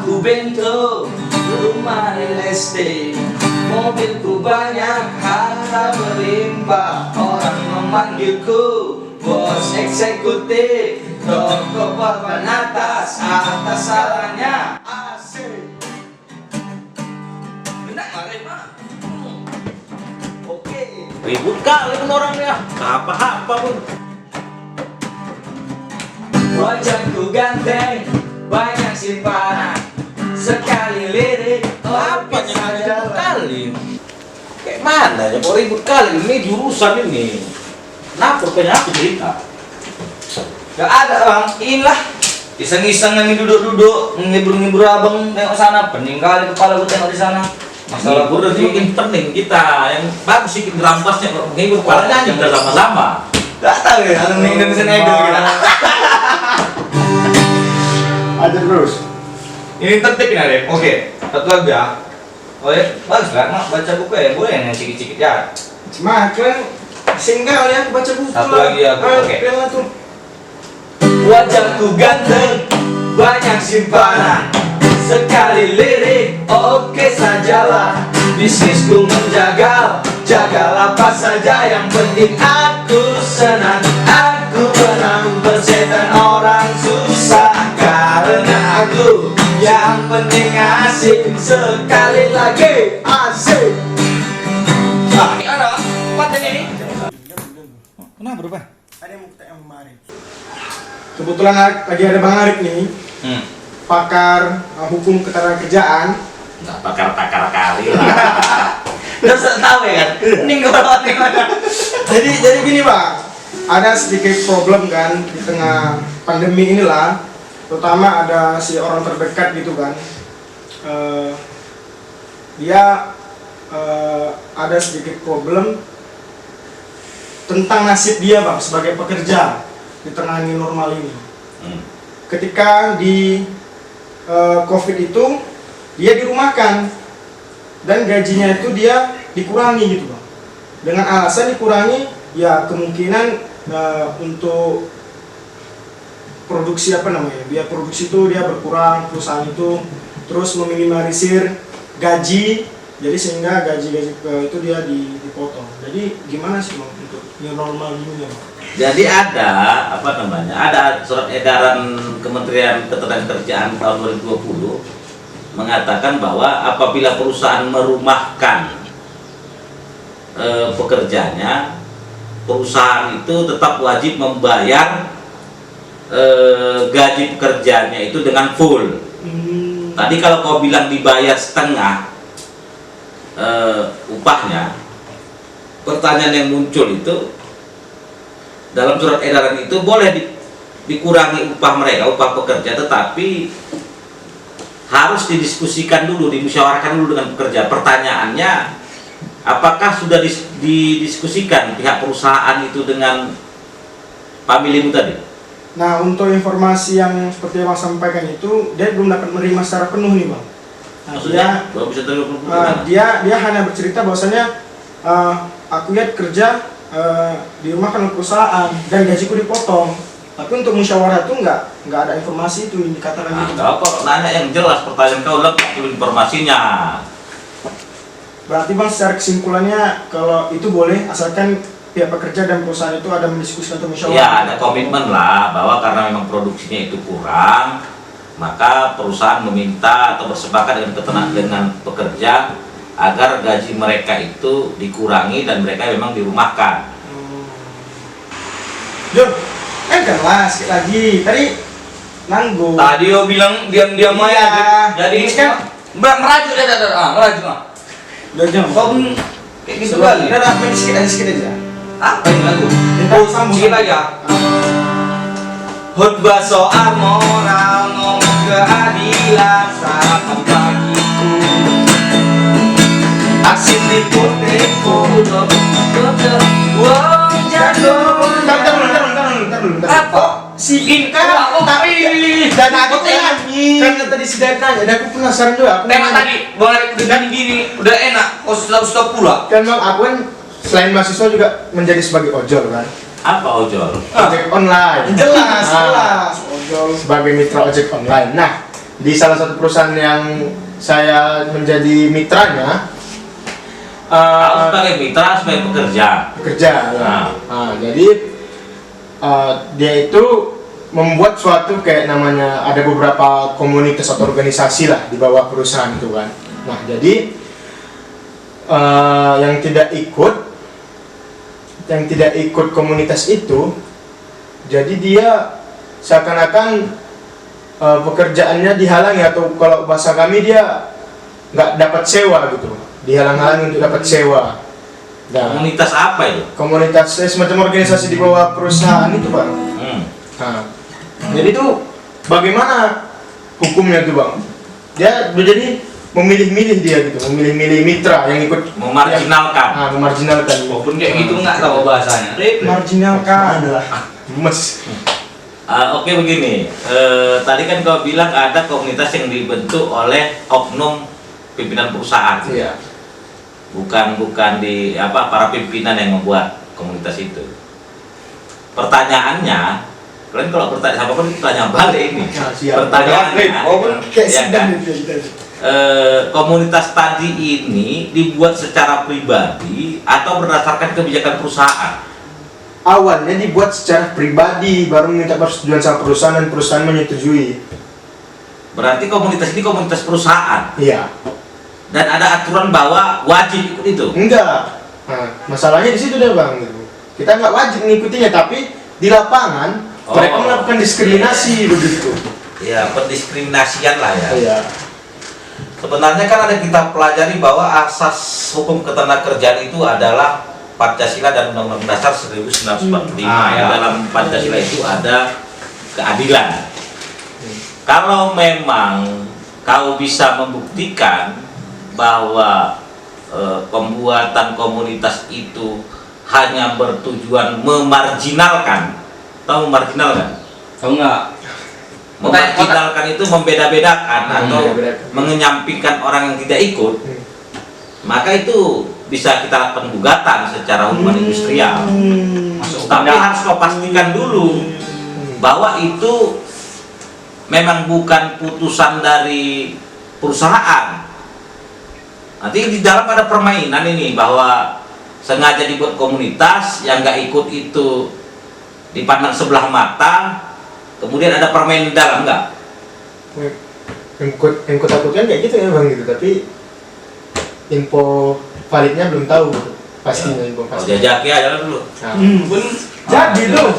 Rumahku bento, rumah real estate, mobilku banyak, harta berlimpah. Orang memanggilku bos eksekutif, toko papan atas salahnya asik. Benar nggak Rema? Oke. Ribut kali pun orangnya, apa-apa pun. Wajahku ganteng, banyak simpanan, sekali lirik, Apa oke saja. ribut kali? Kayak mana ya kok ribut kali? Ini jurusan ini. Kenapa rupanya aku cerita? Gak ada bang, inilah iseng-iseng nih duduk-duduk, ngibur-ngibur abang tengok sana, pening kali kepala gue tengok di sana. Masalah gue udah makin pening kita, yang bagus sih rampasnya kalau ngibur kepala nyanyi kita sama-sama. Gak tahu ya, alumni Indonesian Idol kita. Aja terus. Ini tertib ini deh, oke, satu lagi ya. Oh ya, bagus lah, mak baca buku ya, boleh yang cikit-cikit ya. Cuma kalian singgah ya baca buku Satu lah. lagi aku, Ayo, oke. kalian tuh. Wajahku ganteng, banyak simpanan, sekali lirik, oke sajalah. Bisnisku menjagal, jagal apa saja, yang penting aku senang. Aku menang bersetan orang susah, karena aku yang penting asik. Sekali lagi asik. Ah, ini ada konten ini. Kenapa berubah? Ada yang mau kita yang kemarin. Kebetulan lagi ada Bang Arif nih, pakar hukum ketenagakerjaan. Nggak pakar-pakar kali lah. Terus tahu ya kan? Ini kalau Jadi gini Bang, ada sedikit problem kan di tengah pandemi inilah, terutama ada si orang terdekat gitu kan. Dia ada sedikit problem tentang nasib dia Bang sebagai pekerja di tengah new normal ini. Ketika di COVID itu dia dirumahkan dan gajinya itu dia dikurangi gitu Bang. Dengan alasan dikurangi ya kemungkinan untuk produksi biaya produksi itu dia berkurang, perusahaan itu terus meminimalisir gaji, jadi sehingga gaji itu dia dipotong. Jadi gimana sih Bang untuk new normal ini Bang? Jadi ada surat edaran Kementerian Ketenagakerjaan tahun 2020 mengatakan bahwa apabila perusahaan merumahkan pekerjanya, perusahaan itu tetap wajib membayar gaji pekerjanya itu dengan full. Tadi kalau kau bilang dibayar setengah upahnya, pertanyaan yang muncul itu dalam surat edaran itu boleh dikurangi upah mereka, upah pekerja, tetapi harus didiskusikan dulu, dimusyawarahkan dulu dengan pekerja. Pertanyaannya, apakah sudah didiskusikan pihak perusahaan itu dengan pamilimu tadi? Nah, untuk informasi yang seperti yang Bang sampaikan itu, dia belum dapat menerima secara penuh nih Bang. Nah, Maksudnya, belum bisa terima. dia hanya bercerita bahwasanya aku lihat kerja di rumah kan perusahaan dan gajiku dipotong. Tapi untuk musyawarah itu nggak ada informasi itu yang dikatakan gitu. Nah, kok nanya yang jelas, pertanyaan kau lengkap dulu informasinya. Berarti Bang secara kesimpulannya kalau itu boleh asalkan pihak pekerja dan perusahaan itu ada mendiskusikan atau musyawarah. Ya, ada komitmen lah bahwa karena memang produksinya itu kurang, maka perusahaan meminta atau bersepakat dengan pekerja agar gaji mereka itu dikurangi dan mereka memang dirumahkan. Jom, lah sekali lagi. Tadi nanggung. Tadi yo bilang diam-diam Iya. aja. Jadi Ini kan merajuk dah. Merajuk ah. udah jam. Kau kayak gitu kali. Udah apa sedikit aja. Apa ini lagu? Kita Oh, sambung. sedikit aja. Khotbah soal moral, ngomong keadilan, sarapan bagiku. Aksi tipu-tipu, wow jatuh. Apa? Si Kan tapi dan aku nyanyi. Kan tadi si Dan nanya, dan aku penasaran juga. Tema tadi, boleh udah gini, udah enak. Kau stop pula. Kan Bang, aku kan selain mahasiswa juga menjadi sebagai ojol kan. Apa ojol? Ojek online. Jelas. Ojol sebagai mitra ojek online. Nah, di salah satu perusahaan yang saya menjadi mitranya. Harus sebagai mitra, sebagai pekerja. Bekerja. Jadi dia itu membuat suatu kayak namanya ada beberapa komunitas atau organisasi lah di bawah perusahaan itu kan. Nah jadi yang tidak ikut komunitas itu, jadi dia seakan-akan pekerjaannya dihalangi, atau kalau bahasa kami dia nggak dapat sewa gitu, dihalang-halangi untuk dapat sewa. Nah, Komunitas apa itu? komunitas semacam organisasi di bawah perusahaan itu bang. Nah, jadi itu bagaimana hukumnya tuh bang? Dia jadi memilih-milih dia gitu, memilih-milih mitra yang ikut, Memarginalkan. memarginalkan. Walaupun kayak gitu nggak tahu bahasanya. Marginalkan adalah mes. Oke begini, tadi kan kau bilang ada komunitas yang dibentuk oleh oknum pimpinan perusahaan. Iya. Bukan di para pimpinan yang membuat komunitas itu. Pertanyaannya, kalian kalau bertanya sama pun tanya balik ini. Siap. Pertanyaannya, Kayak ya sedang kan? gitu. Komunitas tadi ini dibuat secara pribadi atau berdasarkan kebijakan perusahaan? Awalnya dibuat secara pribadi, baru minta persetujuan sama perusahaan dan perusahaan menyetujui. Berarti komunitas ini komunitas perusahaan. Iya. Dan ada aturan bahwa wajib ikut itu. Enggak. Nah, masalahnya di situ deh bang. Gitu. Kita nggak wajib mengikutinya, tapi di lapangan mereka melakukan diskriminasi begitu. Ya, pendiskriminasian lah ya. Iya. Sebenarnya kan ada kita pelajari bahwa asas hukum ketenagakerjaan itu adalah Pancasila dan Undang-Undang Dasar 1945. Ya. Dalam Pancasila itu ada keadilan. Kalau memang kau bisa membuktikan bahwa pembuatan komunitas itu hanya bertujuan memarginalkan, tahu memarginalkan? Tahu nggak? Memarginalkan itu membeda-bedakan atau Membeda-bedakan. mengenyampingkan orang yang tidak ikut, maka itu bisa kita lakukan gugatan secara hukuman industrial. Tapi harus kau pastikan dulu bahwa itu memang bukan putusan dari perusahaan. Nanti di dalam ada permainan ini bahwa sengaja dibuat komunitas yang nggak ikut itu dipandang sebelah mata, kemudian ada permainan di dalam nggak? Yang ku takutkan kayak gitu ya bang gitu, tapi info validnya belum tahu pastinya info Oh, pasti. jajaki aja dulu. Nah, Pun jadi tuh.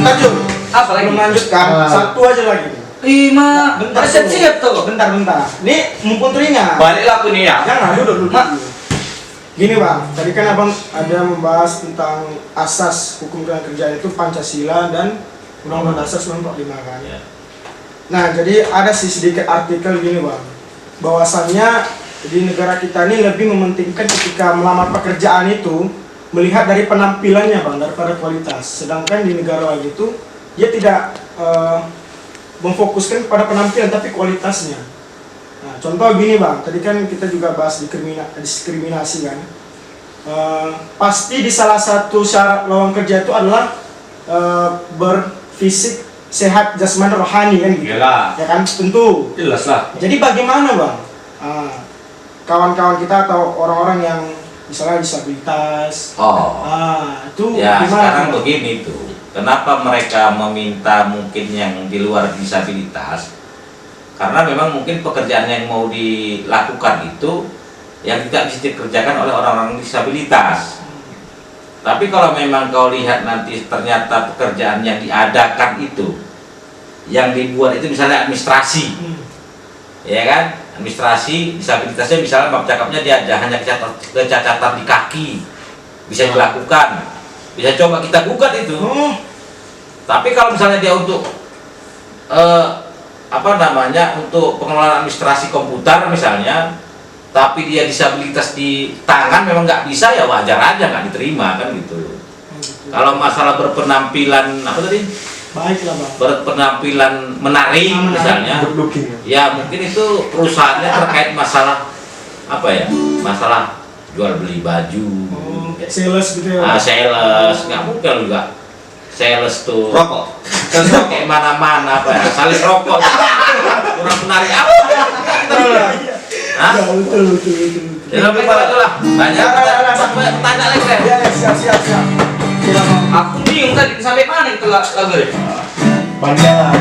Lanjut. apa lagi? Melanjutkan satu aja lagi. Bentar, Bentar, siap tuh. Bentar. Ini mumpung teringat. Baliklah aku nih ya. Jangan duduk. Gini bang, tadi kan abang ada membahas tentang asas hukum ketenagakerjaan itu Pancasila dan Undang-Undang Dasar 1945 kan. Ya. Nah, jadi ada sedikit artikel gini bang, bahwasannya di negara kita ini lebih mementingkan ketika melamar pekerjaan itu melihat dari penampilannya bang, daripada kualitas. Sedangkan di negara lain itu dia tidak memfokuskan pada penampilan tapi kualitasnya. Nah, contoh gini bang, tadi kan kita juga bahas diskriminasi kan. Pasti di salah satu syarat lowongan kerja itu adalah berfisik sehat jasmani rohani kan gitu. Iyalah. Ya kan, tentu. Jelas lah. Jadi bagaimana bang, kawan-kawan kita atau orang-orang yang misalnya disabilitas, itu Ya, gimana? sekarang begini tuh. Kenapa mereka meminta mungkin yang di luar disabilitas? Karena memang mungkin pekerjaan yang mau dilakukan itu yang tidak bisa dikerjakan oleh orang-orang disabilitas. Tapi kalau memang kau lihat nanti ternyata pekerjaan yang diadakan itu, yang dibuat itu misalnya administrasi, ya kan? Administrasi disabilitasnya misalnya bab cakapnya dia hanya kecacatan di kaki, bisa dilakukan, bisa coba kita gugat itu. Tapi kalau misalnya dia untuk untuk pengelolaan administrasi komputer misalnya, tapi dia disabilitas di tangan memang nggak bisa, ya wajar aja nggak diterima kan gitu. Kalau masalah berpenampilan Baiklah bang. berpenampilan menarik misalnya, Good looking. ya mungkin itu perusahaannya terkait masalah masalah jual beli baju, Kayak sales gitu ya. sales, nggak mungkin juga sales tuh. Rokok. Kayak mana-mana apa ya? Sales rokok. Kurang menarik apa? Hah? Ya, betul. Ya lebih pada itulah. Banyak tanya lagi deh. Ya, siap. Aku bingung tadi sampai mana itu lagu deh. Banyak lah.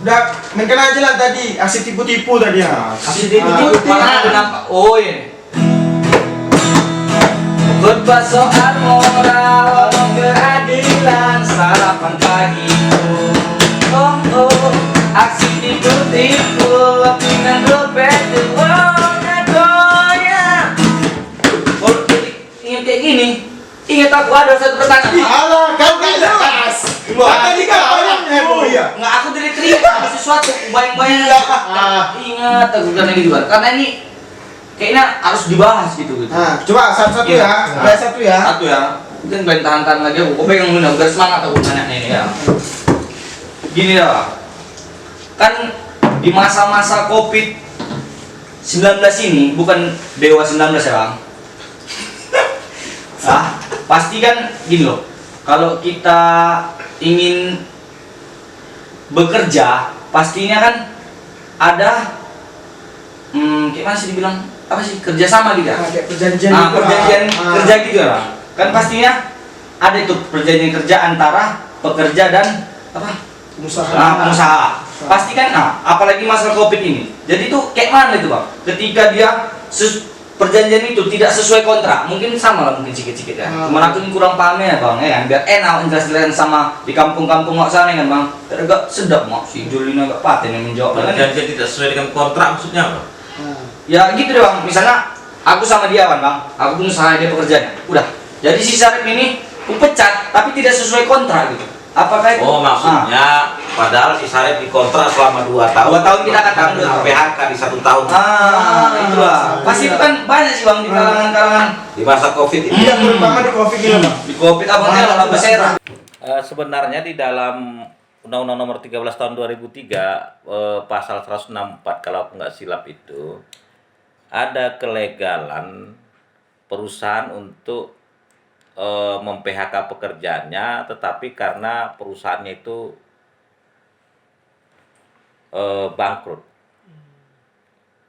Udah, mainkan aja lah tadi. Asik tipu-tipu tadi ya. Asik tipu-tipu. Malah kenapa? Oh iya. Khotbah soal moral, keadilan, sarapan pagi. Oh, aksi tipu-tipu, dengan dompet uangnya goyang. Kalau ingat kayak gini, ingat aku ada satu pertanyaan. Alah, kau gak jelas. Tadi kan banyak heboh ya. Nggak, aku teriak ada sesuatu, bayang-bayang. Ingat aku kan ini juga, karena ini kayaknya harus dibahas gitu. Nah, coba satu-satu Iya. ya. Ada satu ya. Satu ya. Mungkin pengen tahan lagi aku pegang dulu biar semangat aku nanya ini ya. Gini ya. Kan di masa-masa Covid-19 ini bukan Dewa 19 ya, Bang. Pasti kan gini loh. Kalau kita ingin bekerja, pastinya kan ada gimana sih dibilang apa sih kerjasama gitu ya? Kayak perjanjian gitu lah. Perjanjian kerja gitu ya, Bang. Kan pastinya ada itu perjanjian kerja antara pekerja dan apa? Pengusaha. Pasti kan, apalagi masalah Covid ini. Jadi itu kayak mana itu, Bang? Ketika dia perjanjian itu tidak sesuai kontrak, mungkin sama lah mungkin sikit-sikit ya. Cuman aku ini kurang paham ya, Bang, ya kan? Biar enak jelas-jelas sama di kampung-kampung nggak sana kan, Bang. Agak sedap mak si Julina agak paten yang menjawab. Perjanjian tidak sesuai dengan kontrak maksudnya apa? Ya gitu deh, Bang. Misalnya aku sama dia kan, Bang. Aku pengusaha, dia pekerjanya. Udah. Jadi si Sarip ini aku pecat tapi tidak sesuai kontrak gitu. Apakah itu? Oh, maksudnya padahal si Sarip dikontrak selama 2 tahun. 2 tahun kita katakan PHK di 1 tahun. Itulah. Pasti itu kan banyak sih, Bang, di kalangan-kalangan Di masa Covid ini. Iya, terutama di Covid ini, Bang. di Covid abangnya malah bersera. Sebenarnya di dalam Undang-Undang Nomor 13 Tahun 2003 pasal 164 kalau aku nggak silap itu ada kelegalan perusahaan untuk mem-PHK pekerjaannya, tetapi karena perusahaannya itu bangkrut,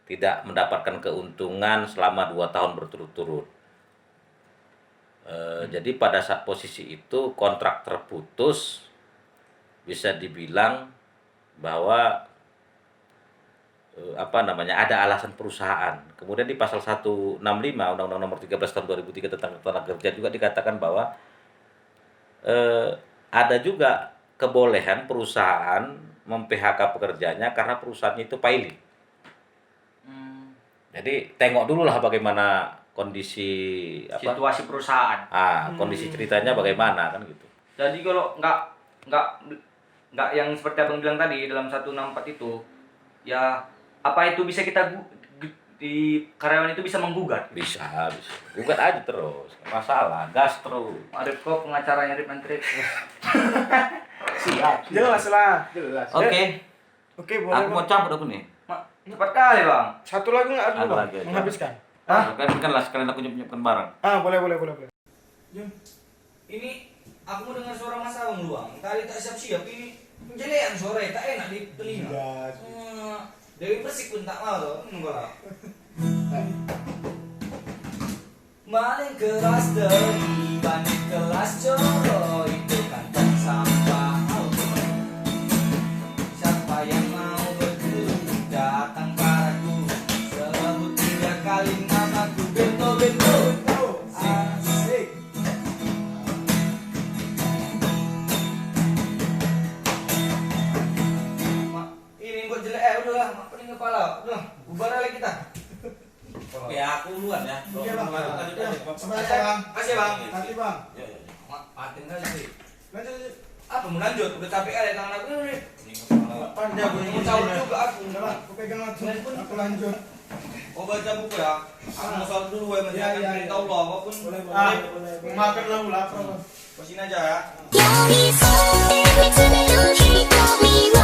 tidak mendapatkan keuntungan selama 2 tahun berturut-turut. Jadi pada saat posisi itu kontrak terputus, bisa dibilang bahwa ada alasan perusahaan. Kemudian di pasal 165 Undang-Undang Nomor 13 Tahun 2003 tentang tenaga kerja juga dikatakan bahwa ada juga kebolehan perusahaan mem-PHK pekerjaannya karena perusahaannya itu pilot. Jadi tengok dulu lah bagaimana kondisi Situasi perusahaan. kondisi ceritanya bagaimana kan gitu. Jadi kalau nggak yang seperti Abang bilang tadi dalam 164 itu, ya apa itu bisa kita di karyawan itu bisa menggugat? Bisa. Gugat aja terus. Masalah, gas terus. Arif kok pengacaranya Arif Mantri. Siap. Jelas lah, jelas. Oke. Oke, boleh. Aku mau cabut aku nih. Cepat kali, Bang. Satu lagu nggak ada, Ada Bang? lagi, Menghabiskan. Kan lah sekalian aku nyiapkan barang. Boleh. Ini aku mau dengar suara Mas Abang lu, Bang. Tadi tak siap-siap ini menjelekan suara tak enak di telinga. Dewi Persik pun tak mau tuh, enggak lah. Maling kelas demi bandit kelas coro itu kan sampah. Siapa yang mau berguru datang padaku, sebut 3 kali namaku Bento. Asik. Ini buat jelek udahlah, pening kepala. Udah, bubar lagi kita. Oke, aku duluan ya. Oke, Bang. Makasih, Bang. Nanti, Bang. Paten kali sih. Lanjut. Apa mau lanjut? Udah capek kali tangan aku ini. Pandai aku Mau cabut juga aku. Aku pegang langsung. Aku lanjut. Oh, baca buku ya. Aku mau sholat dulu ya, menjaga perintah Allah apapun. Boleh. Makan lalu lapar. Kesini aja ya. 寄り添って見つめる瞳は